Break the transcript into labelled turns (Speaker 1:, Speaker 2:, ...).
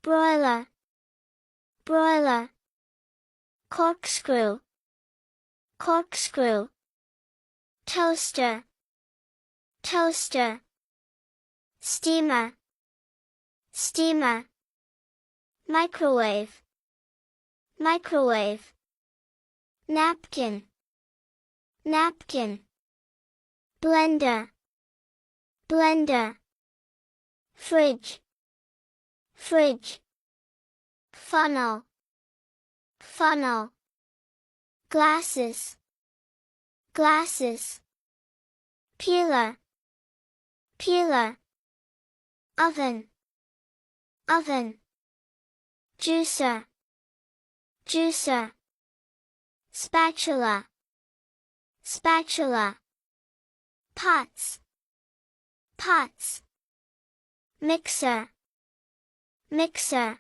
Speaker 1: broiler, broiler. Corkscrew, corkscrew. Toaster, toaster. Steamer, steamer. Microwave, microwave. Napkin, napkin. Blender, blender. Fridge, fridge. Funnel, funnel. Glasses, glasses. Peeler, peeler. Oven, oven. Juicer, juicer. Spatula, spatula. Pots, pots. Mixer, mixer.